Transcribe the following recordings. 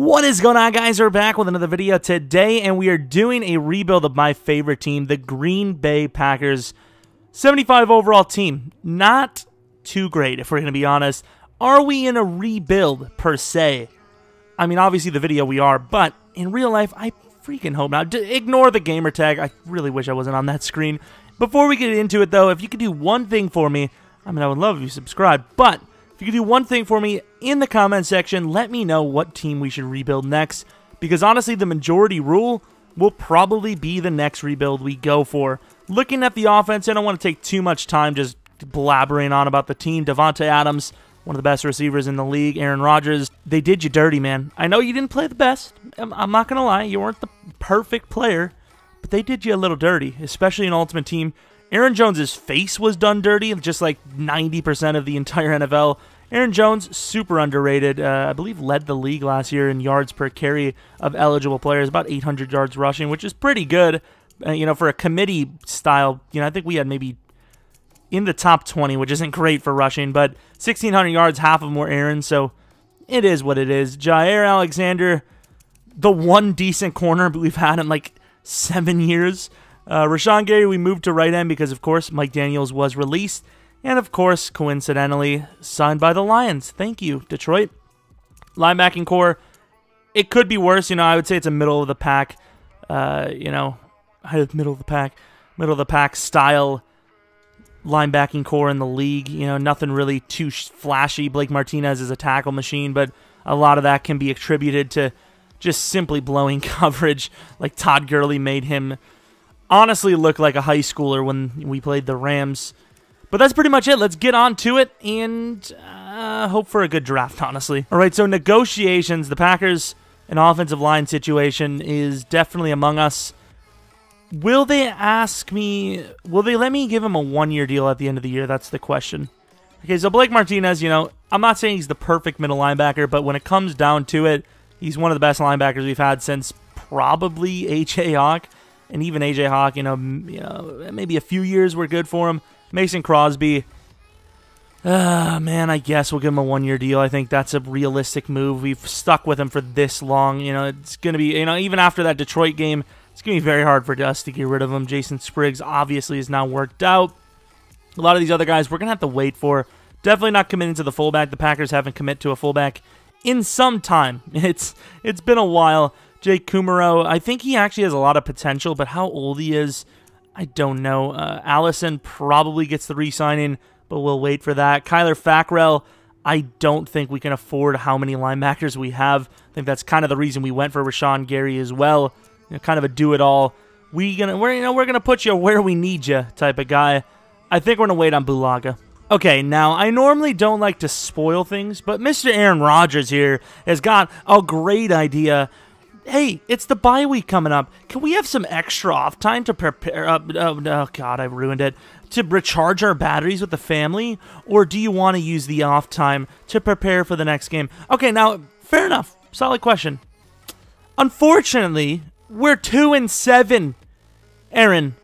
What is going on, guys? We're back with another video today, and we are doing a rebuild of my favorite team, the Green Bay Packers. 75 overall team. Not too great, if we're going to be honest. Are we in a rebuild, per se? I mean, obviously the video we are, but in real life, I freaking hope not. Ignore the gamer tag. I really wish I wasn't on that screen. Before we get into it, though, if you could do one thing for me, I mean, I would love if you subscribe, but if you could do one thing for me in the comment section, let me know what team we should rebuild next, because honestly, the majority rule will probably be the next rebuild we go for. Looking at the offense, I don't want to take too much time just blabbering on about the team. Davante Adams, one of the best receivers in the league. Aaron Rodgers, they did you dirty, man. I know you didn't play the best. I'm not going to lie. You weren't the perfect player, but they did you a little dirty, especially in Ultimate Team. Aaron Jones' face was done dirty, just like 90% of the entire NFL. Aaron Jones, super underrated. I believe led the league last year in yards per carry of eligible players, about 800 yards rushing, which is pretty good. You know, for a committee style, I think we had maybe in the top 20, which isn't great for rushing, but 1,600 yards, half of them were Aaron, so it is what it is. Jair Alexander, the one decent corner we've had in like 7 years. Rashawn Gary, we moved to right end because, of course, Mike Daniels was released. And, of course, coincidentally, signed by the Lions. Thank you, Detroit. Linebacking core, it could be worse. I would say it's a middle of the pack, middle of the pack style linebacking core in the league. Nothing really too flashy. Blake Martinez is a tackle machine, but a lot of that can be attributed to just simply blowing coverage. Like Todd Gurley made him honestly look like a high schooler when we played the Rams. But that's pretty much it. Let's get on to it and hope for a good draft, honestly. All right, so negotiations. The Packers, an offensive line situation is definitely among us. Will they let me give him a one-year deal at the end of the year? That's the question. Okay, so Blake Martinez, I'm not saying he's the perfect middle linebacker, but when it comes down to it, he's one of the best linebackers we've had since probably A.J. Hawk. And even A.J. Hawk, maybe a few years were good for him. Mason Crosby, man, I guess we'll give him a one-year deal. I think that's a realistic move. We've stuck with him for this long. It's going to be, even after that Detroit game, it's going to be very hard for us to get rid of him. Jason Spriggs obviously is now worked out. A lot of these other guys we're going to have to wait for. Definitely not committing to the fullback. The Packers haven't committed to a fullback in some time. It's been a while. Jake Kumaro, I think he actually has a lot of potential, but how old he is, I don't know. Allison probably gets the re-signing, but we'll wait for that. Kyler Fackrell, I don't think we can afford how many linebackers we have. I think that's kind of the reason we went for Rashawn Gary as well. Kind of a do-it-all. We're gonna put you where we need you type of guy. I think we're gonna wait on Bulaga. Okay, now, I normally don't like to spoil things, but Mr. Aaron Rodgers here has got a great idea. Hey, it's the bye week coming up. Can we have some extra off time to prepare? Oh, God, I ruined it. To recharge our batteries with the family? Or do you want to use the off time to prepare for the next game? Okay, now, fair enough. Solid question. Unfortunately, we're 2-7. Aaron,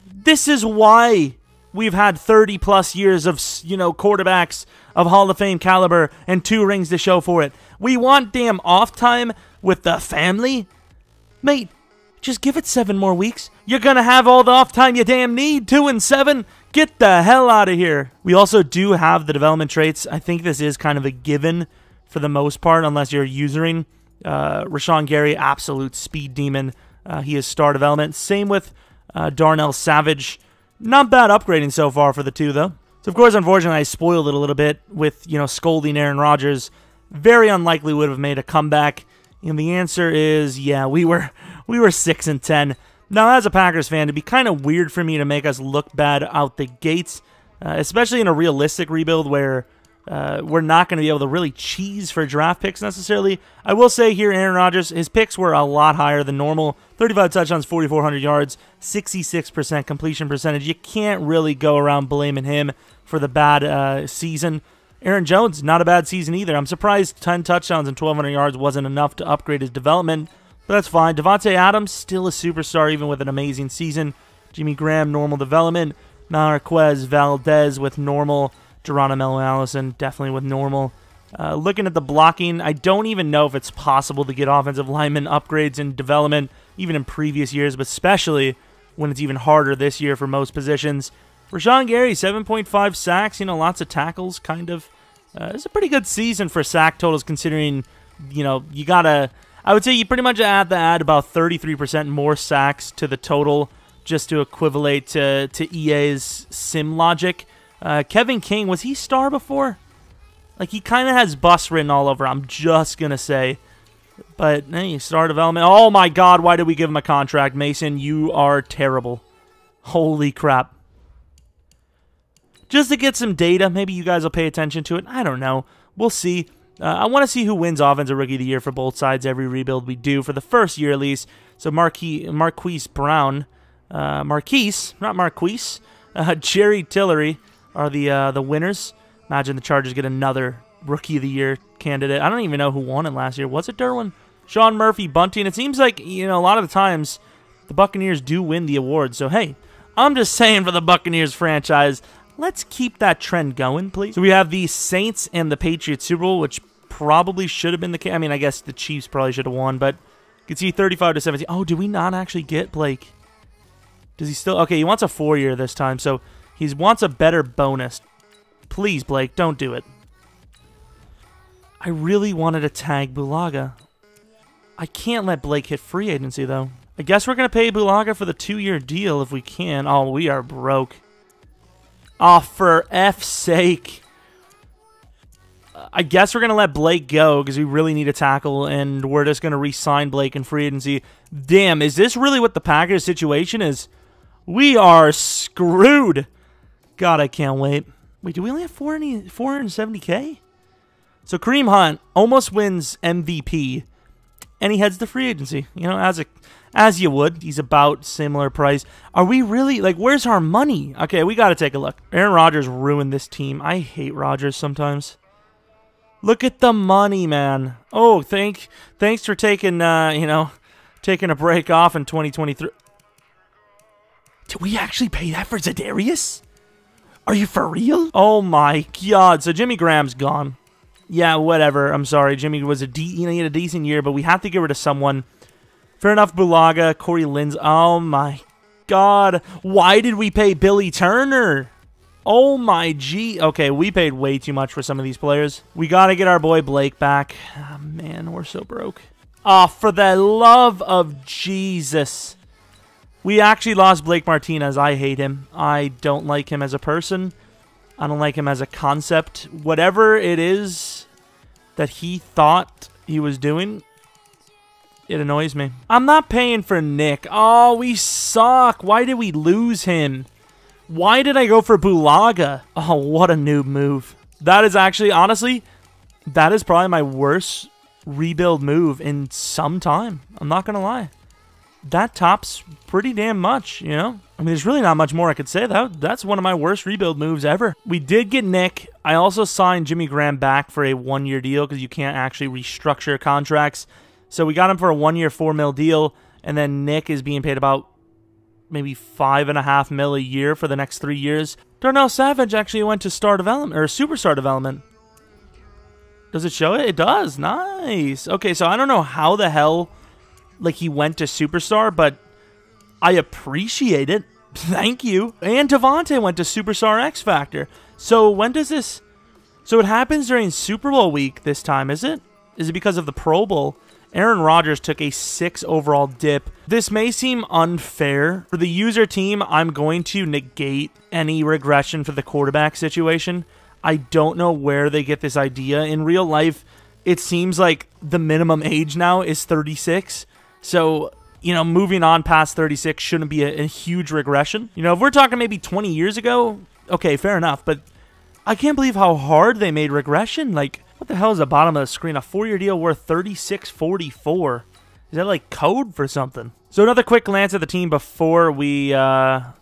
this is why we've had 30-plus years of, quarterbacks of Hall of Fame caliber and 2 rings to show for it. We want damn off time with the family? Mate, just give it 7 more weeks. You're going to have all the off time you damn need. 2-7. Get the hell out of here. We also do have the development traits. I think this is kind of a given for the most part, unless you're using Rashawn Gary, absolute speed demon. He is star development. Same with Darnell Savage. Not bad upgrading so far for the 2, though. So, of course, unfortunately, I spoiled it a little bit with, scolding Aaron Rodgers. Very unlikely would have made a comeback. And the answer is, yeah, we were 6-10. Now, as a Packers fan, it'd be kind of weird for me to make us look bad out the gates, especially in a realistic rebuild where we're not going to be able to really cheese for draft picks necessarily. I will say here, Aaron Rodgers, his picks were a lot higher than normal. 35 touchdowns, 4,400 yards, 66% completion percentage. You can't really go around blaming him for the bad season. Aaron Jones, not a bad season either. I'm surprised 10 touchdowns and 1,200 yards wasn't enough to upgrade his development, but that's fine. Davante Adams, still a superstar even with an amazing season. Jimmy Graham, normal development. Marquez Valdez with normal. Geronimo Allison, definitely with normal. Looking at the blocking, I don't even know if it's possible to get offensive lineman upgrades in development, even in previous years, but especially when it's even harder this year for most positions. Rashawn Gary, 7.5 sacks, lots of tackles, kind of. It's a pretty good season for sack totals considering, you gotta, I would say you pretty much have to add about 33% more sacks to the total just to equivalent to EA's sim logic. Kevin King, was he star before? Like, he kind of has bust written all over, I'm just going to say. But, hey, star development. Oh, my God, why did we give him a contract? Mason, you are terrible. Holy crap. Just to get some data, maybe you guys will pay attention to it. I don't know. We'll see. I want to see who wins Offensive Rookie of the Year for both sides every rebuild we do, for the first year at least. So, Marquise Brown, Marquise, not Marquise, Jerry Tillery are the winners. Imagine the Chargers get another Rookie of the Year candidate. I don't even know who won it last year. Was it Derwin? Sean Murphy, Bunting. It seems like, a lot of the times the Buccaneers do win the award. So, hey, I'm just saying for the Buccaneers franchise, let's keep that trend going, please. So we have the Saints and the Patriots Super Bowl, which probably should have been the case. I mean, I guess the Chiefs probably should have won, but you can see 35-17. Oh, do we not actually get Blake? Does he still? Okay, he wants a 4-year this time, so he wants a better bonus. Please, Blake, don't do it. I really wanted to tag Bulaga. I can't let Blake hit free agency, though. I guess we're going to pay Bulaga for the 2-year deal if we can. Oh, we are broke. Oh, for F's sake. I guess we're going to let Blake go because we really need a tackle, and we're just going to re-sign Blake in free agency. Damn, is this really what the Packers situation is? We are screwed. God, I can't wait. Wait, do we only have 470K? So Kareem Hunt almost wins MVP, and he heads to free agency. As you would. He's about similar price. Are we really, where's our money? Okay, we got to take a look. Aaron Rodgers ruined this team. I hate Rodgers sometimes. Look at the money, man. Oh, thanks for taking, taking a break off in 2023. Did we actually pay that for Za'Darius? Are you for real? Oh my God. So Jimmy Graham's gone. Yeah, whatever. I'm sorry. Jimmy was he had a decent year, but we have to get rid of someone. Fair enough, Bulaga, Corey Lindsay. Oh my God. Why did we pay Billy Turner? Oh my G. Okay, we paid way too much for some of these players. We got to get our boy Blake back. Oh, man, we're so broke. Oh, for the love of Jesus. We actually lost Blake Martinez. I hate him. I don't like him as a person. I don't like him as a concept. Whatever it is that he thought he was doing, it annoys me. I'm not paying for Nick. Oh, we suck. Why did we lose him? Why did I go for Bulaga? Oh, what a noob move. That is actually, honestly, that is probably my worst rebuild move in some time. I'm not going to lie. That tops pretty damn much, I mean, there's really not much more I could say. That's one of my worst rebuild moves ever. We did get Nick. I also signed Jimmy Graham back for a 1-year deal because you can't actually restructure contracts. So we got him for a 1-year, $4 million deal, and then Nick is being paid about maybe $5.5 million a year for the next 3 years. Darnell Savage actually went to star development or superstar development. Does it show it? It does. Nice. Okay, so I don't know how the hell he went to superstar, but I appreciate it. Thank you. And Davante went to Superstar X Factor. So when does this? So it happens during Super Bowl week this time, is it? Is it because of the Pro Bowl? Aaron Rodgers took a 6 overall dip. This may seem unfair. For the user team, I'm going to negate any regression for the quarterback situation. I don't know where they get this idea. In real life, it seems like the minimum age now is 36. So, moving on past 36 shouldn't be a huge regression. If we're talking maybe 20 years ago, okay, fair enough. But I can't believe how hard they made regression. What the hell is the bottom of the screen? A 4-year deal worth $36.44. Is that code for something? So another quick glance at the team before we head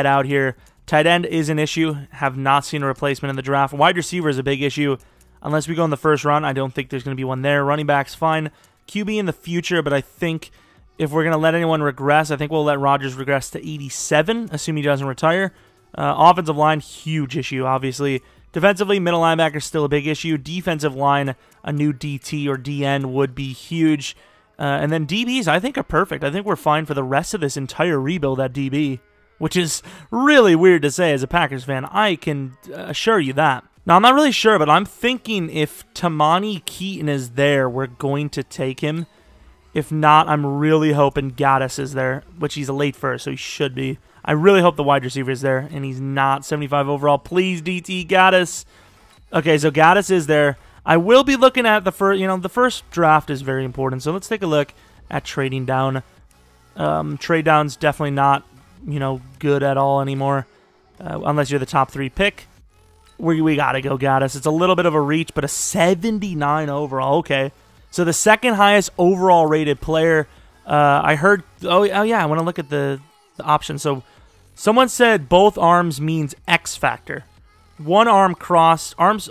out here. Tight end is an issue. Have not seen a replacement in the draft. Wide receiver is a big issue. Unless we go in the first round, I don't think there's going to be one there. Running back's fine. QB in the future, but I think if we're going to let anyone regress, I think we'll let Rodgers regress to 87, assuming he doesn't retire. Offensive line, huge issue, obviously. Defensively, middle linebacker is still a big issue. Defensive line, a new DT or DN would be huge. And then DBs, I think, are perfect. I think we're fine for the rest of this entire rebuild at DB, which is really weird to say as a Packers fan. I can assure you that. Now, I'm not really sure, but I'm thinking if Tamani Keaton is there, we're going to take him. If not, I'm really hoping Gaddis is there, which he's a late first, so he should be. I really hope the wide receiver is there, and he's not. 75 overall. Please, DT Gaddis. Okay, so Gaddis is there. I will be looking at the first, the first draft is very important, so let's take a look at trading down. Trade down's definitely not, good at all anymore, unless you're the top 3 pick. We got to go Gaddis. It's a little bit of a reach, but a 79 overall. Okay, so the second highest overall rated player. I heard, oh yeah, I want to look at the options. So someone said both arms means X factor. One arm crossed, arms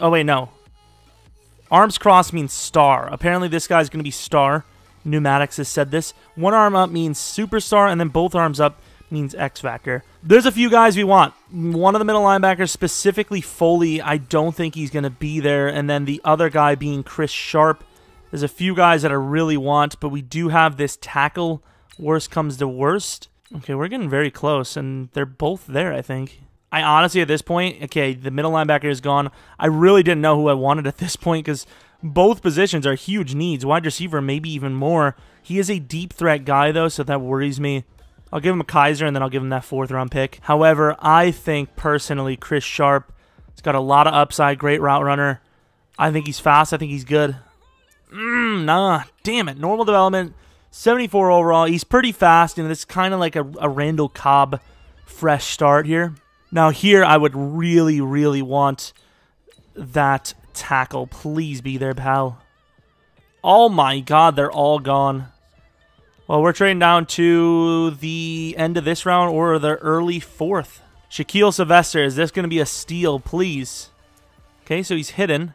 crossed means star. Apparently this guy's going to be star. Pneumatics has said this. One arm up means superstar, and then both arms up means X factor. There's a few guys we want. One of the middle linebackers, specifically Foley, I don't think he's going to be there. And then the other guy being Chris Sharp. There's a few guys that I really want, but we do have this tackle. Worst comes to worst. Okay, we're getting very close, and they're both there, I think. I honestly, at this point, okay, the middle linebacker is gone. I really didn't know who I wanted at this point because both positions are huge needs. Wide receiver, maybe even more. He is a deep threat guy, though, so that worries me. I'll give him a Kaiser, and then I'll give him that 4th-round pick. However, I think, personally, Chris Sharp has got a lot of upside, great route runner. I think he's fast. I think he's good. Nah, damn it. Normal development, 74 overall. He's pretty fast, and it's kind of like a Randall Cobb fresh start here. Now, here, I would really, really want that tackle. Please be there, pal. Oh, my God, they're all gone. Well, we're trading down to the end of this round or the early 4th. Shaquille Sylvester, is this going to be a steal, please? Okay, so he's hidden.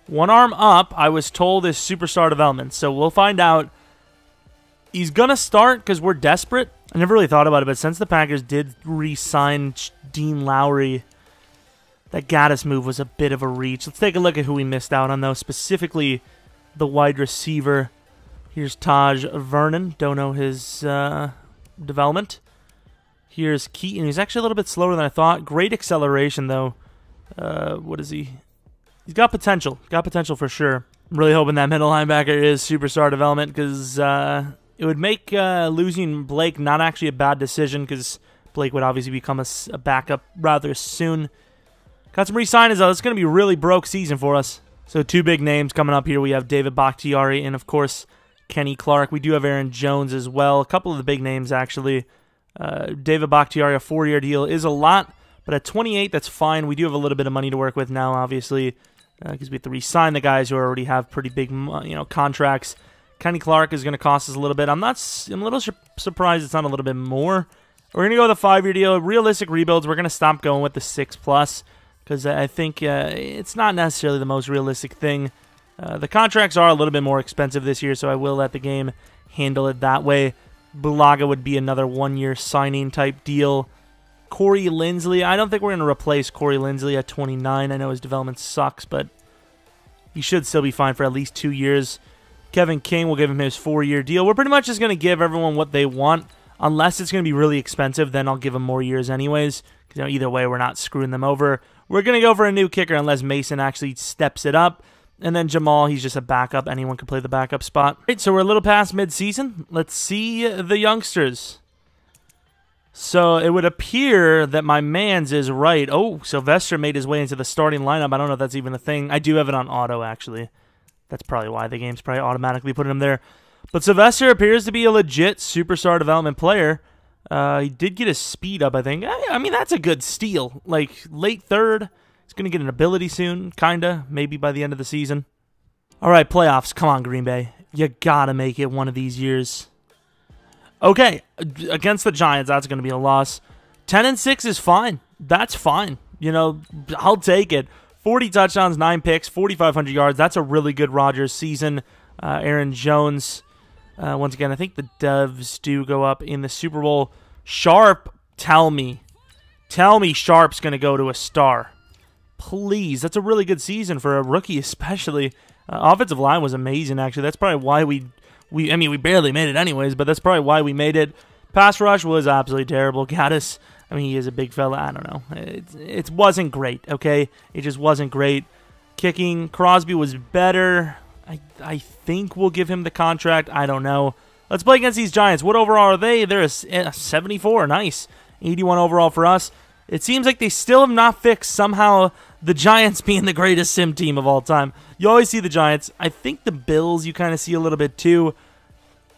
One arm up, I was told, is superstar development, so we'll find out. He's going to start because we're desperate. I never really thought about it, but since the Packers did re-sign Dean Lowry, that Gaddis move was a bit of a reach. Let's take a look at who we missed out on, though, specifically the wide receiver. Here's Taj Vernon. Don't know his development. Here's Keaton. He's actually a little bit slower than I thought. Great acceleration, though. What is he? He's got potential. Got potential for sure. I'm really hoping that middle linebacker is superstar development because it would make losing Blake not actually a bad decision because Blake would obviously become a backup rather soon. Got some re-signings, though. It's going to be a really broke season for us. So 2 big names coming up here. We have David Bakhtiari and, of course, Kenny Clark. We do have Aaron Jones as well. A couple of the big names, actually. David Bakhtiari, a 4-year deal, is a lot, but at 28, that's fine. We do have a little bit of money to work with now, obviously, because we have to re-sign the guys who already have pretty big, contracts. Kenny Clark is going to cost us a little bit. I'm a little surprised it's not a little bit more. We're going to go with a 5-year deal. Realistic rebuilds, we're going to stop going with the 6+ because I think it's not necessarily the most realistic thing. The contracts are a little bit more expensive this year, so I will let the game handle it that way. Bulaga would be another 1-year signing type deal. Corey Linsley, I don't think we're going to replace Corey Linsley at 29. I know his development sucks, but he should still be fine for at least 2 years. Kevin King, we'll give him his 4-year deal. We're pretty much just going to give everyone what they want. Unless it's going to be really expensive, then I'll give them more years anyways. Because either way, we're not screwing them over. We're going to go for a new kicker unless Mason actually steps it up. And then Jamal, he's just a backup. Anyone can play the backup spot. All right, so we're a little past mid-season. Let's see the youngsters. So it would appear that my man's is right. Oh, Sylvester made his way into the starting lineup. I don't know if that's even a thing. I do have it on auto, actually. That's probably why the game's probably automatically putting him there. But Sylvester appears to be a legit superstar development player. He did get his speed up, I think. I mean, that's a good steal. Like, late 3rd. He's going to get an ability soon, kind of. Maybe by the end of the season. All right, playoffs. Come on, Green Bay. You got to make it one of these years. Okay, against the Giants, that's going to be a loss. 10-6 is fine. That's fine. I'll take it. 40 touchdowns, 9 picks, 4,500 yards. That's a really good Rodgers season. Aaron Jones, once again, I think the Doves do go up in the Super Bowl. Sharp, tell me Sharp's going to go to a star. Please. That's a really good season for a rookie, especially. Offensive line was amazing, actually. That's probably why I mean, we barely made it anyways, but that's probably why we made it. Pass rush was absolutely terrible. Gaddis, I mean, he is a big fella. I don't know. It wasn't great, okay? It just wasn't great. Kicking, Crosby was better. I think we'll give him the contract. I don't know. Let's play against these Giants. What overall are they? They're a 74. Nice. 81 overall for us. It seems like they still have not fixed somehow the Giants being the greatest sim team of all time. You always see the Giants. I think the Bills you kind of see a little bit too.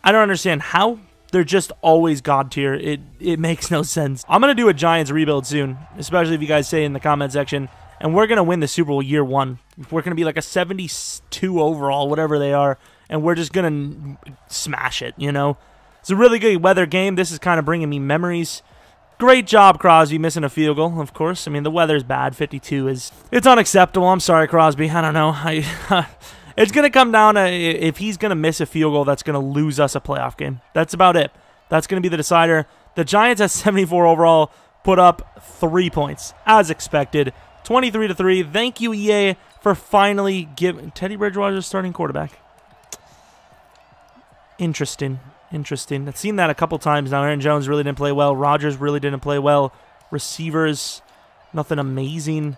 I don't understand how. They're just always God tier. It makes no sense. I'm going to do a Giants rebuild soon, especially if you guys say in the comment section. And we're going to win the Super Bowl year 1. We're going to be like a 72 overall, whatever they are. And we're just going to smash it, you know. It's a really good weather game. This is kind of bringing me memories. Great job, Crosby, missing a field goal, of course. I mean, the weather's bad. 52 is... It's unacceptable. I'm sorry, Crosby. I don't know. It's going to come down to if he's going to miss a field goal, that's going to lose us a playoff game. That's about it. That's going to be the decider. The Giants at 74 overall put up 3 points, as expected. 23-3. Thank you, EA, for finally giving Teddy Bridgewater starting quarterback. Interesting. I've seen that a couple times now. Aaron Jones really didn't play well. Rodgers really didn't play well. Receivers, nothing amazing.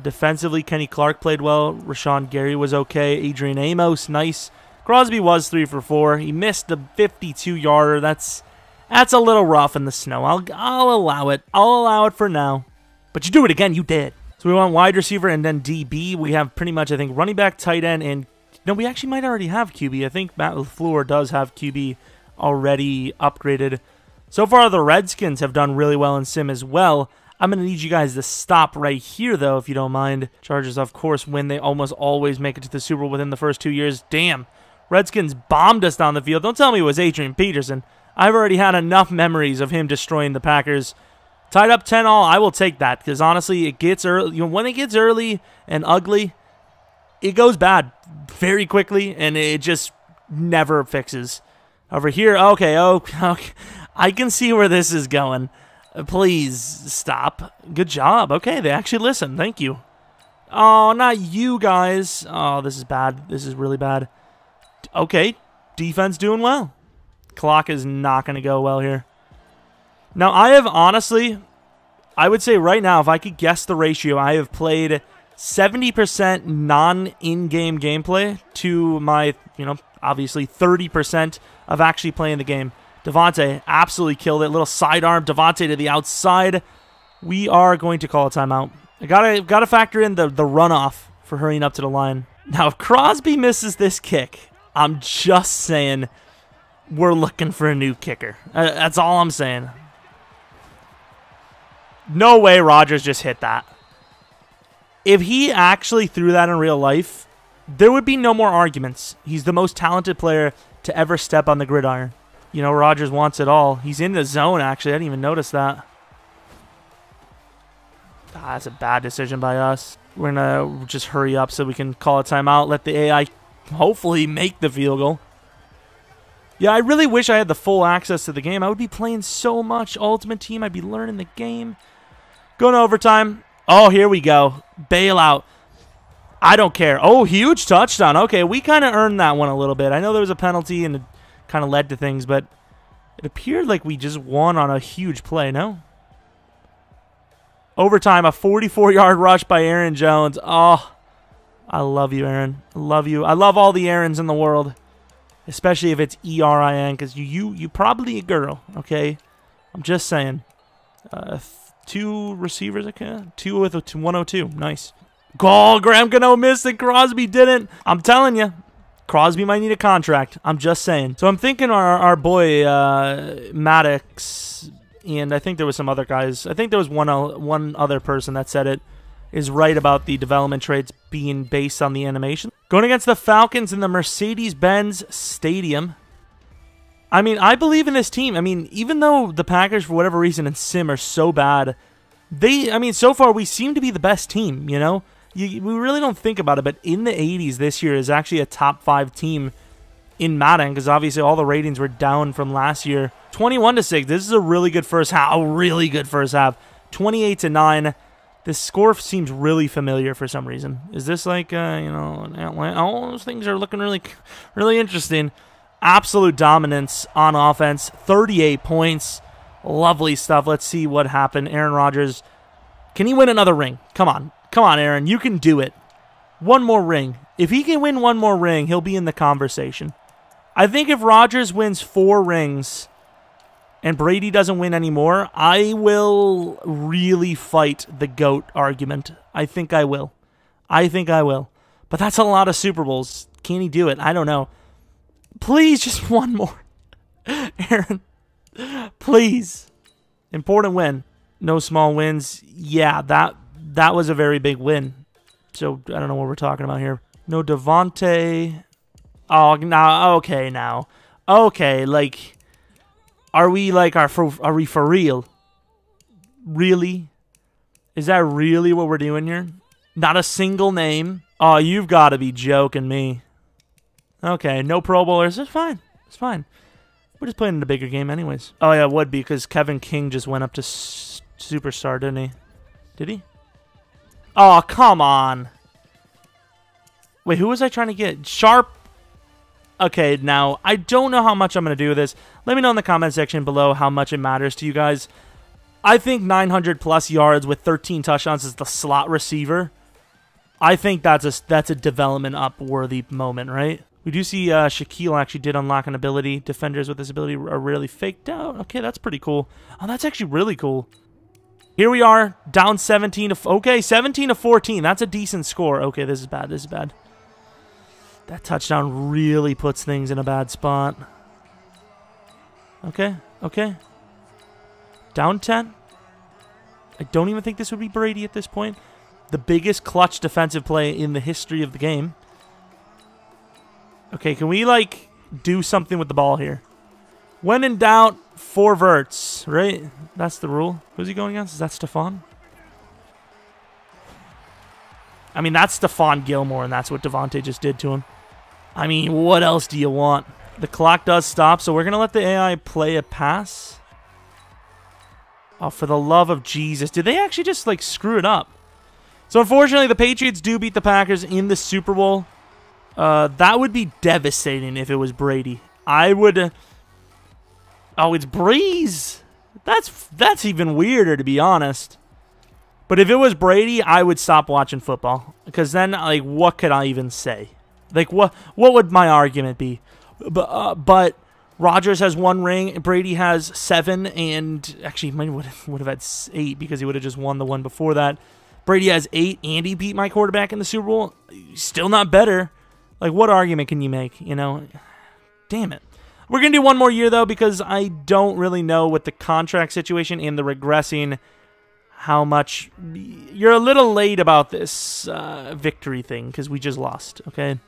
Defensively, Kenny Clark played well. Rashawn Gary was okay. Adrian Amos, nice. Crosby was 3 for 4. He missed the 52-yarder. That's a little rough in the snow. I'll allow it. I'll allow it for now. But you do it again, you did. So we want wide receiver and then DB. We have pretty much, I think, running back, tight end, and... No, we actually might already have QB. I think Matt LaFleur does have QB already upgraded. So far, the Redskins have done really well in Sim as well. I'm going to need you guys to stop right here, though, if you don't mind. Chargers, of course, win. They almost always make it to the Super Bowl within the first 2 years. Damn. Redskins bombed us down the field. Don't tell me it was Adrian Peterson. I've already had enough memories of him destroying the Packers. Tied up 10-all, I will take that, because honestly, it gets early. You know, when it gets early and ugly, it goes bad very quickly, and it just never fixes. Over here, okay. I can see where this is going. Please stop. Good job. Okay, they actually listen. Thank you. Oh, not you guys. Oh, this is bad. This is really bad. Okay, defense doing well. Clock is not going to go well here. Now, I have honestly, I would say right now, if I could guess the ratio, I have played 70% non-in-game gameplay to my, obviously 30% of actually playing the game. Davante absolutely killed it. Little sidearm. Davante to the outside. We are going to call a timeout. I gotta factor in the runoff for hurrying up to the line. Now, if Crosby misses this kick, I'm just saying we're looking for a new kicker. That's all I'm saying. No way Rodgers just hit that. If he actually threw that in real life, there would be no more arguments. He's the most talented player to ever step on the gridiron. You know, Rodgers wants it all. He's in the zone, actually. I didn't even notice that. That's a bad decision by us. We're going to just hurry up so we can call a timeout, let the AI hopefully make the field goal. Yeah, I really wish I had the full access to the game. I would be playing so much Ultimate Team. I'd be learning the game. Going to overtime. Oh, here we go. Bailout. I don't care. Oh, huge touchdown. Okay, we kind of earned that one a little bit. I know there was a penalty and it kind of led to things, but it appeared like we just won on a huge play, no? Overtime, a 44-yard rush by Aaron Jones. Oh, I love you, Aaron. I love you. I love all the Aarons in the world, especially if it's E-R-I-N, because you probably a girl, okay? I'm just saying. 2 receivers, okay? 2 with a 102. Nice. Goal, Graham Gano missed it. Crosby didn't. I'm telling you, Crosby might need a contract. I'm just saying. So I'm thinking our boy Maddox, and I think there was some other guys. I think there was one other person that said it, is right about the development traits being based on the animation. Going against the Falcons in the Mercedes-Benz Stadium. I mean, I believe in this team. I mean, even though the Packers, for whatever reason, in Sim are so bad, so far we seem to be the best team, you know? We really don't think about it, but in the 80s this year is actually a top 5 team in Madden, because obviously all the ratings were down from last year. 21-6. This is a really good first half. A really good first half. 28-9. This score seems really familiar for some reason. Is this like, you know, Atlanta? All those things are looking really, really interesting. Absolute dominance on offense. 38 points. Lovely stuff. Let's see what happened. Aaron Rodgers, can he win another ring? Come on. Come on, Aaron. You can do it. One more ring. If he can win one more ring, he'll be in the conversation. I think if Rodgers wins 4 rings and Brady doesn't win anymore, I will really fight the GOAT argument. I think I will. I think I will. But that's a lot of Super Bowls. Can he do it? I don't know. Please, just one more. Aaron, please. Important win. No small wins. Yeah, that was a very big win. So, I don't know what we're talking about here. No Davante. Oh, now, okay, now. Okay, like... Are we for real? Really? Is that really what we're doing here? Not a single name? Oh, you've got to be joking me. Okay, no Pro Bowlers. It's fine. It's fine. We're just playing in a bigger game anyways. Oh, yeah, it would be because Kevin King just went up to Superstar, didn't he? Did he? Oh, come on. Wait, who was I trying to get? Sharp. Okay, now, I don't know how much I'm going to do with this. Let me know in the comment section below how much it matters to you guys. I think 900-plus yards with 13 touchdowns is the slot receiver. I think that's a development up-worthy moment, right? We do see Shaquille actually did unlock an ability. Defenders with this ability are really faked out. Okay, that's pretty cool. Oh, that's actually really cool. Here we are, down 17 to... Okay, 17 to 14. That's a decent score. Okay, this is bad. This is bad. That touchdown really puts things in a bad spot. Okay, okay. Down 10. I don't even think this would be Brady at this point. The biggest clutch defensive play in the history of the game. Okay, can we, like, do something with the ball here? When in doubt, 4 verts, right? That's the rule. Who's he going against? Is that Stephon? I mean, that's Stephon Gilmore, and that's what Davante just did to him. I mean, what else do you want? The clock does stop, so we're going to let the AI play a pass. Oh, for the love of Jesus. Did they actually just, like, screw it up? So, unfortunately, the Patriots do beat the Packers in the Super Bowl. That would be devastating if it was Brady. I would... Oh, it's Breeze. That's even weirder, to be honest. But if it was Brady, I would stop watching football. Because then, like, what could I even say? Like, what would my argument be? But Rodgers has 1 ring, Brady has 7, and actually he would have had 8 because he would have just won the one before that. Brady has 8, and he beat my quarterback in the Super Bowl. Still not better. Like, what argument can you make, you know? Damn it. We're going to do 1 more year, though, because I don't really know with the contract situation and the regressing how much... You're a little late about this victory thing because we just lost, okay?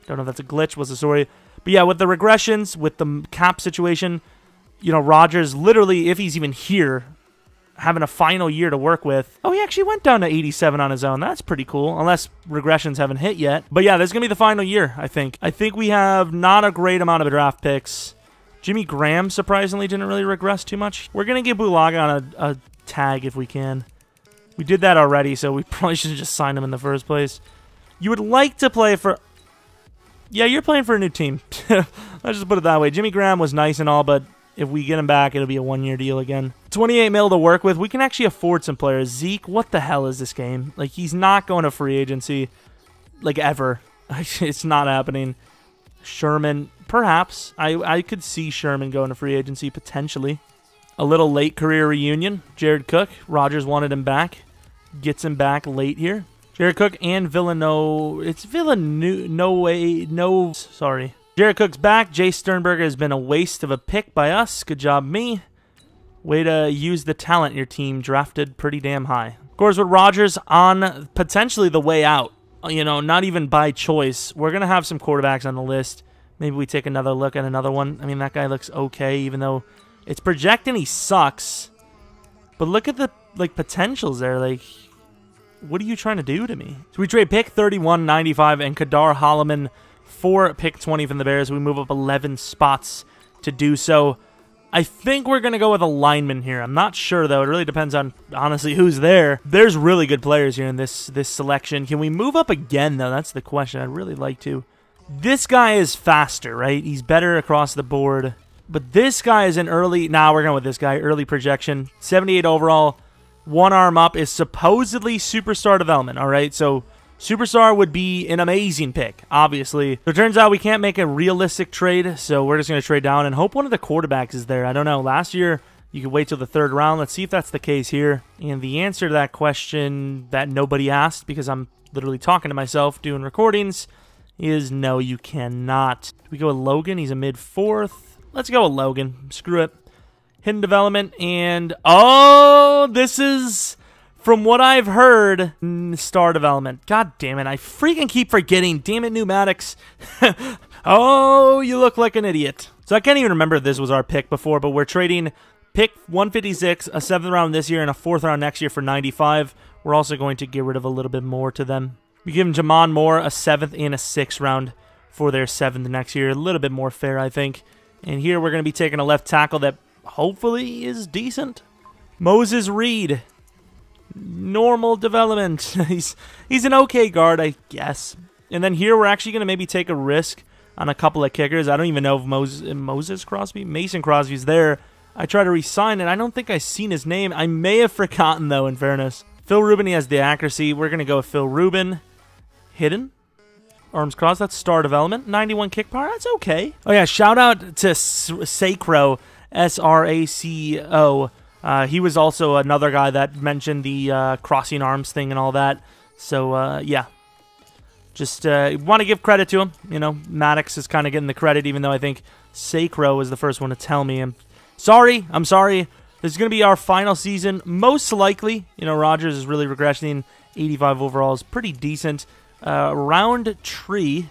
Don't know if that's a glitch. What's the story? But yeah, with the regressions, with the cap situation, you know, Rodgers literally, if he's even here, having a final year to work with. Oh, he actually went down to 87 on his own. That's pretty cool, unless regressions haven't hit yet. But yeah, this is going to be the final year, I think. I think we have not a great amount of draft picks. Jimmy Graham, surprisingly, didn't really regress too much. We're going to get Bulaga on a tag if we can. We did that already, so we probably should have just signed him in the first place. You would like to play for... Yeah, you're playing for a new team. Let's just put it that way. Jimmy Graham was nice and all, but if we get him back, it'll be a 1-year deal again. 28 mil to work with. We can actually afford some players. Zeke, what the hell is this game? Like, he's not going to free agency, like, ever. It's not happening. Sherman, perhaps. I could see Sherman going to free agency, potentially. A little late career reunion. Jared Cook. Rodgers wanted him back. Gets him back late here. Jared Cook and Villanova. It's Villanova. Sorry. Jared Cook's back. Jay Sternberger has been a waste of a pick by us. Good job, me. Way to use the talent your team drafted pretty damn high. Of course, with Rodgers on potentially the way out, you know, not even by choice, we're going to have some quarterbacks on the list. Maybe we take another look at another one. I mean, that guy looks okay, even though it's projecting he sucks. But look at the, like, potentials there. Like, what are you trying to do to me? So we trade pick 31, 95, and Kadar Holloman for pick 20 from the Bears. We move up 11 spots to do so. I think we're going to go with a lineman here. I'm not sure, though. It really depends on, honestly, who's there. There's really good players here in this selection. Can we move up again, though? That's the question. I'd really like to. This guy is faster, right? He's better across the board. But this guy is an early... Nah, we're going with this guy. Early projection. 78 overall. One arm up is supposedly superstar development, all right? So superstar would be an amazing pick, obviously. So it turns out we can't make a realistic trade, so we're just going to trade down and hope one of the quarterbacks is there. I don't know. Last year, you could wait till the 3rd round. Let's see if that's the case here. And the answer to that question that nobody asked, because I'm literally talking to myself doing recordings, is no, you cannot. We go with Logan. He's a mid-4th. Let's go with Logan. Screw it. Hidden development, and oh, this is, from what I've heard, star development. God damn it, I freaking keep forgetting. Damn it, pneumatics. Oh, you look like an idiot. So I can't even remember if this was our pick before, but we're trading pick 156, a 7th round this year, and a 4th round next year for 95. We're also going to get rid of a little bit more to them. We give Jamon Moore a 7th and a 6th round for their 7th next year. A little bit more fair, I think. And here we're going to be taking a left tackle that hopefully is decent. Moses Reed. Normal development. He's an okay guard, I guess. And then here we're actually going to maybe take a risk on a couple of kickers. I don't even know if Moses Crosby? Mason Crosby's there. I try to re-sign it. I don't think I've seen his name. I may have forgotten, though, in fairness. Phil Rubin, he has the accuracy. We're going to go with Phil Rubin. Hidden. Arms crossed, that's star development. 91 kick power, that's okay. Oh yeah, shout out to Sacro, S-R-A-C-O. He was also another guy that mentioned the crossing arms thing and all that. So, yeah. Just want to give credit to him. You know, Maddox is kind of getting the credit, even though I think Sacro was the first one to tell me. I'm sorry. This is going to be our final season. Most likely, you know, Rodgers is really regressing. 85 overall is pretty decent. Round tree.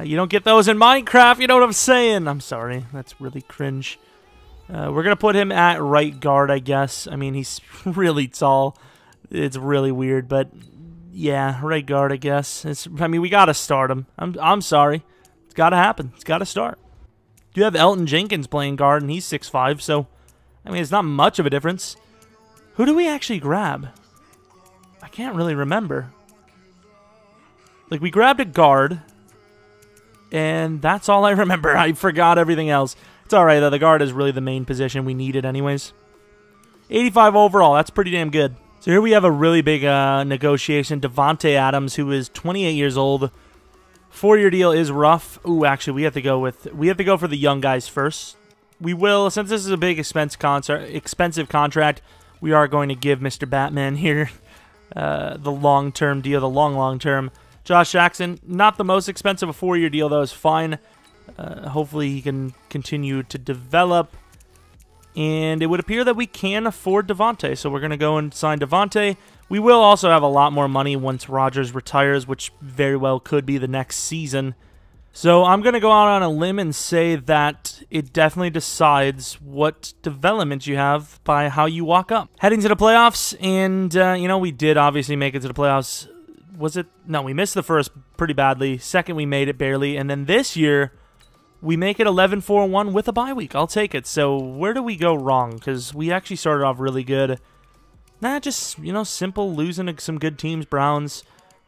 You don't get those in Minecraft, you know what I'm saying? I'm sorry, that's really cringe. We're going to put him at right guard, I guess. I mean, he's really tall. It's really weird, but yeah, right guard, I guess. I mean, we got to start him. I'm sorry. It's got to happen. It's got to start. You have Elton Jenkins playing guard, and he's 6'5", so, I mean, it's not much of a difference. Who do we actually grab? I can't really remember. Like, we grabbed a guard, and that's all I remember. I forgot everything else. It's all right, though. The guard is really the main position we needed anyways. 85 overall. That's pretty damn good. So here we have a really big negotiation. Davante Adams, who is 28 years old. 4-year deal is rough. Ooh, actually, we have to go for the young guys first. We will, since this is a big expensive contract, we are going to give Mr. Batman here the long-term deal, the long term. Josh Jackson, not the most expensive. A 4-year deal, though, is fine. Hopefully he can continue to develop. And it would appear that we can afford Davante, so we're going to go and sign Davante. We will also have a lot more money once Rodgers retires, which very well could be the next season. So I'm going to go out on a limb and say that it definitely decides what development you have by how you walk up. Heading to the playoffs, and, you know, we did obviously make it to the playoffs. Was it? No, we missed the first pretty badly. Second, we made it barely. And then this year, we make it 11-4-1 with a bye week. I'll take it. So where do we go wrong? Because we actually started off really good. Nah, just, you know, simple losing to some good teams. Browns,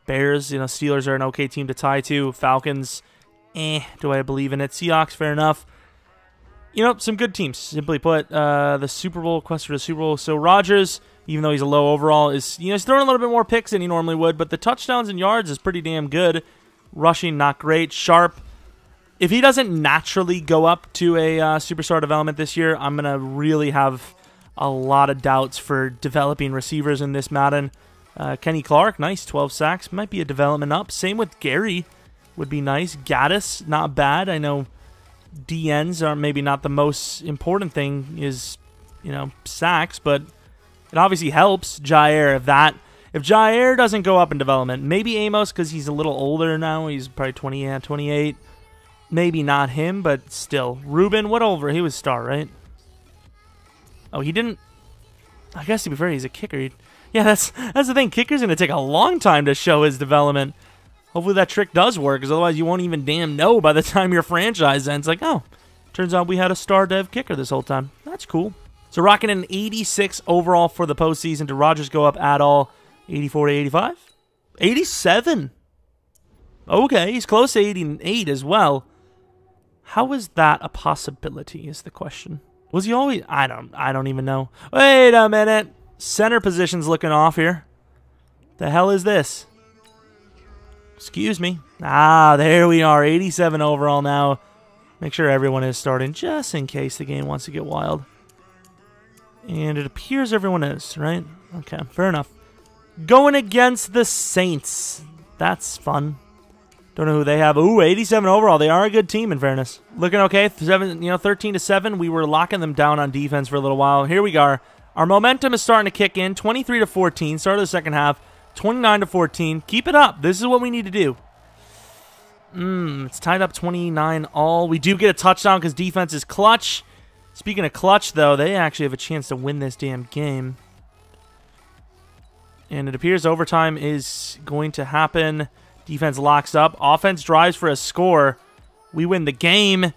Bears, you know, Steelers are an okay team to tie to. Falcons, do I believe in it? Seahawks, fair enough. You know, some good teams, simply put. The Super Bowl, quest for the Super Bowl. So Rodgers, even though he's a low overall, is, you know, he's throwing a little bit more picks than he normally would, but the touchdowns and yards is pretty damn good. Rushing, not great. Sharp, if he doesn't naturally go up to a superstar development this year, I'm going to really have a lot of doubts for developing receivers in this Madden. Kenny Clark, nice, 12 sacks. Might be a development up. Same with Gary, would be nice. Gaddis, not bad. I know DNs are maybe not the most important thing is, you know, sacks, but it obviously helps. Jair, if Jair doesn't go up in development, maybe Amos because he's a little older now. He's probably 28. Maybe not him, but still. Ruben, what over? He was star, right? Oh, he didn't. I guess to be fair, he's a kicker. Yeah, that's the thing. Kicker's going to take a long time to show his development. Hopefully that trick does work, because otherwise you won't even damn know by the time your franchise ends. Like, oh, Turns out we had a star dev kicker this whole time. That's cool. So rocking an 86 overall for the postseason. Did Rodgers go up at all? 84 to 85? 87. Okay, he's close to 88 as well. How is that a possibility is the question. Was he always... I don't even know. Wait a minute. Center position's looking off here. The hell is this? Excuse me. Ah, there we are. 87 overall now. Make sure everyone is starting just in case the game wants to get wild. And it appears everyone is, right? Okay, fair enough. Going against the Saints. That's fun. Don't know who they have. Ooh, 87 overall. They are a good team, in fairness. Looking okay. 13 to 7. We were locking them down on defense for a little while. Here we are. Our momentum is starting to kick in. 23 to 14. Start of the second half. 29 to 14. Keep it up. This is what we need to do. It's tied up 29 all. We do get a touchdown because defense is clutch. Speaking of clutch, though, they actually have a chance to win this damn game. And it appears overtime is going to happen. Defense locks up. Offense drives for a score. We win the game.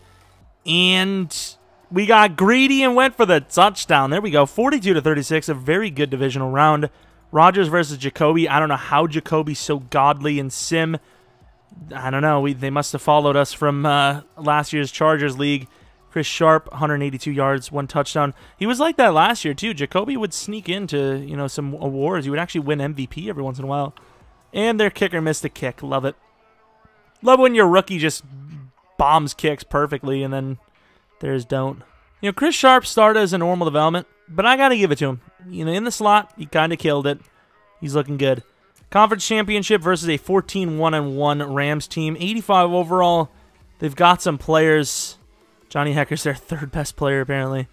And we got greedy and went for the touchdown. There we go. 42 to 36. A very good divisional round. Rodgers versus Jacoby. I don't know how Jacoby's so godly in Sim. I don't know. They must have followed us from last year's Chargers League. Chris Sharp, 182 yards, 1 touchdown. He was like that last year, too. Jacoby would sneak into, some awards. He would actually win MVP every once in a while. And their kicker missed a kick. Love it. Love when your rookie just bombs kicks perfectly and then there's don't. Chris Sharp started as a normal development, but I got to give it to him. In the slot, he kind of killed it. He's looking good. Conference Championship versus a 14-1-1 Rams team. 85 overall. They've got some players. Johnny Hecker's their third best player, apparently.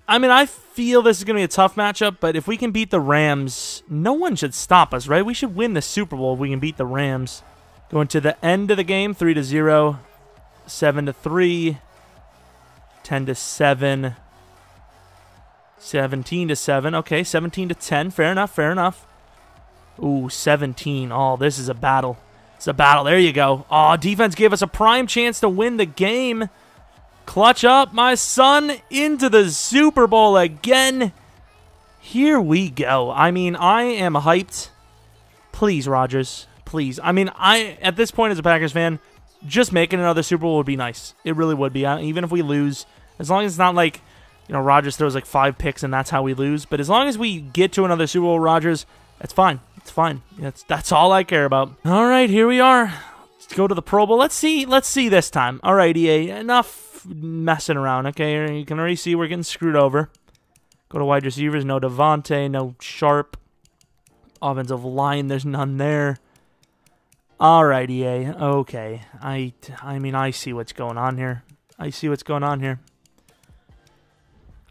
I mean, I feel this is going to be a tough matchup, but if we can beat the Rams, no one should stop us, right? We should win the Super Bowl if we can beat the Rams. Going to the end of the game, 3-0, 7-3, 10-7, 17-7. Okay, 17-10. Fair enough, fair enough. Ooh, 17. Oh, this is a battle. It's a battle. There you go. Oh, defense gave us a prime chance to win the game. Clutch up, my son, into the Super Bowl again. Here we go. I mean, I am hyped. Please, Rodgers. Please. I mean, at this point as a Packers fan, just making another Super Bowl would be nice. It really would be. Even if we lose, as long as it's not like, Rodgers throws like 5 picks and that's how we lose. But as long as we get to another Super Bowl, Rodgers, that's fine. It's fine. That's all I care about. All right, here we are. Let's go to the Pro Bowl. Let's see this time. All right, EA, enough messing around, okay? You can already see we're getting screwed over. Go to wide receivers. No Davante, no Sharp. Offensive line, there's none there. All right, EA. Okay. I mean, I see what's going on here. I see what's going on here.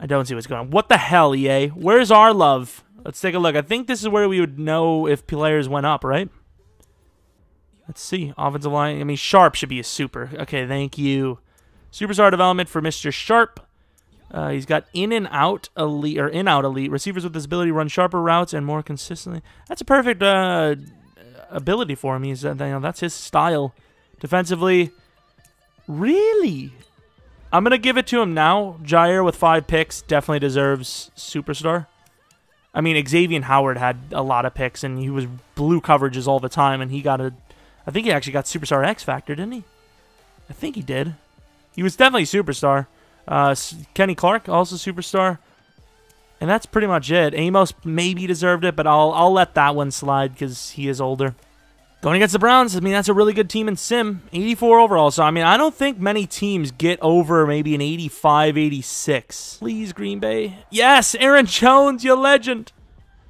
I don't see what's going on. What the hell, EA? Where's our love? Let's take a look. I think this is where we would know if players went up, right? Let's see. Offensive line. I mean, Sharp should be a super. Okay, thank you. Superstar development for Mr. Sharp. He's got in and out elite, or in-out elite. Receivers with this ability run sharper routes and more consistently. That's a perfect ability for him. That's his style. Defensively, really? I'm going to give it to him now. Jair with 5 picks definitely deserves superstar. I mean, Xavier Howard had a lot of picks, and he was blue coverages all the time, and he got I think he actually got Superstar X Factor, didn't he? I think he did. He was definitely Superstar. Kenny Clark, also Superstar. And that's pretty much it. Amos maybe deserved it, but I'll let that one slide because he is older. Going against the Browns, I mean, that's a really good team in Sim. 84 overall, so I mean, I don't think many teams get over maybe an 85, 86. Please, Green Bay. Yes, Aaron Jones, you legend.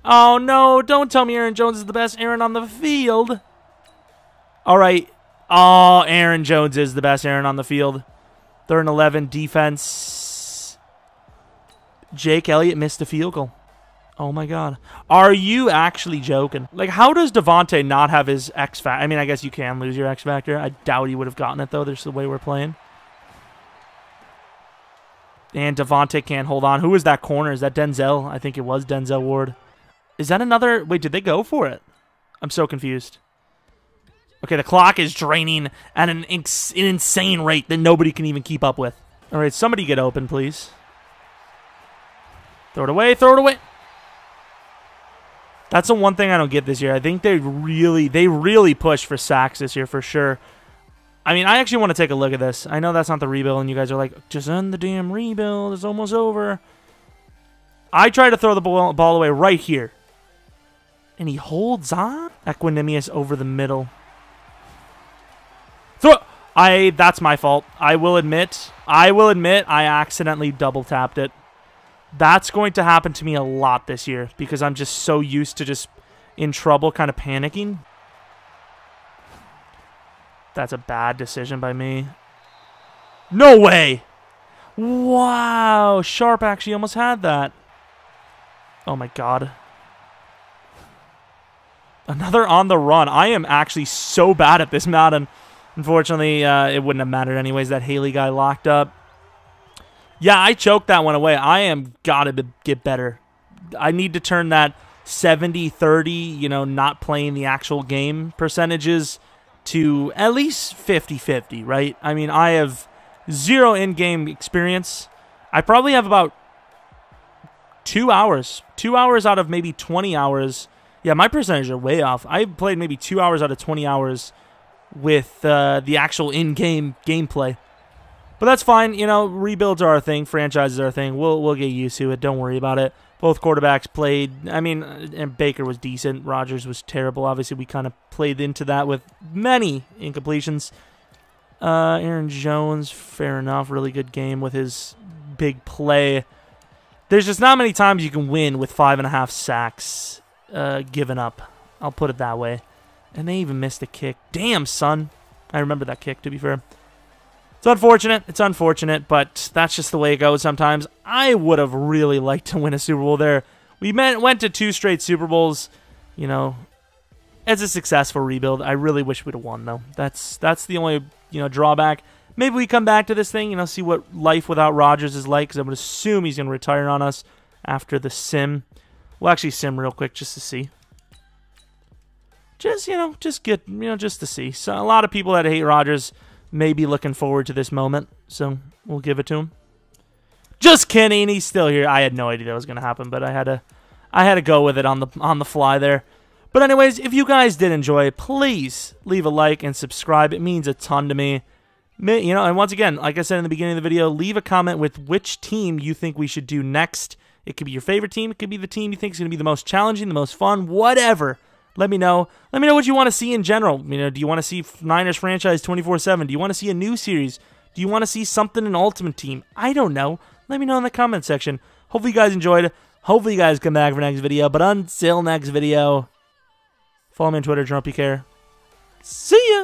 Oh, no, don't tell me Aaron Jones is the best Aaron on the field. All right. Oh, Aaron Jones is the best Aaron on the field. 3rd and 11, defense. Jake Elliott missed a field goal. Oh, my God. Are you actually joking? Like, how does Davante not have his X Factor? I mean, I guess you can lose your X Factor. I doubt he would have gotten it, though. There's the way we're playing. And Davante can't hold on. Who is that corner? Is that Denzel? I think it was Denzel Ward. Is that another? Wait, did they go for it? I'm so confused. Okay, the clock is draining at an insane rate that nobody can even keep up with. All right, somebody get open, please. Throw it away, throw it away. That's the one thing I don't get this year. I think they really push for sacks this year for sure. I mean, I actually want to take a look at this. I know that's not the rebuild, and you guys are like, just end the damn rebuild. It's almost over. I try to throw the ball away right here. And he holds on. Equanimous over the middle. Throw. That's my fault. I will admit I accidentally double tapped it. That's going to happen to me a lot this year because I'm just so used to just in trouble kind of panicking. That's a bad decision by me. No way! Wow, Sharp actually almost had that. Oh my god. Another on the run. I am actually so bad at this Madden. Unfortunately, it wouldn't have mattered anyways. That Haley guy locked up. Yeah, I choked that one away. I am gotta get better. I need to turn that 70-30, you know, not playing the actual game percentages to at least 50-50, right? I mean, I have 0 in-game experience. I probably have about 2 hours. 2 hours out of maybe 20 hours. Yeah, my percentages are way off. I played maybe 2 hours out of 20 hours with the actual in-game gameplay. But that's fine. You know, rebuilds are our thing. Franchises are our thing. We'll get used to it. Don't worry about it. Both quarterbacks played. I mean, and Baker was decent. Rodgers was terrible. Obviously, we kind of played into that with many incompletions. Aaron Jones, fair enough. Really good game with his big play. There's just not many times you can win with 5.5 sacks given up. I'll put it that way. And they even missed a kick. Damn, son. I remember that kick, to be fair. It's unfortunate. It's unfortunate, but that's just the way it goes sometimes. I would have really liked to win a Super Bowl there. We went to 2 straight Super Bowls. You know, it's a successful rebuild. I really wish we'd have won, though. That's the only, you know, drawback. Maybe we come back to this thing, you know, see what life without Rodgers is like, because I would assume he's going to retire on us after the sim. We'll actually sim real quick just to see. Just, you know, just to see. So a lot of people that hate Rodgers may be looking forward to this moment, so we'll give it to him. Just kidding, he's still here. I had no idea that was going to happen, but I had to go with it on the fly there. But anyways, if you guys did enjoy, please leave a like and subscribe. It means a ton to me. You know, and once again, like I said in the beginning of the video, leave a comment with which team you think we should do next. It could be your favorite team. It could be the team you think is going to be the most challenging, the most fun, whatever. Let me know. Let me know what you want to see in general. You know, do you want to see Niners franchise 24/7? Do you want to see a new series? Do you want to see something in Ultimate Team? I don't know. Let me know in the comment section. Hopefully you guys enjoyed. Hopefully you guys come back for next video. But until next video, follow me on Twitter, Jeromepkr. See ya!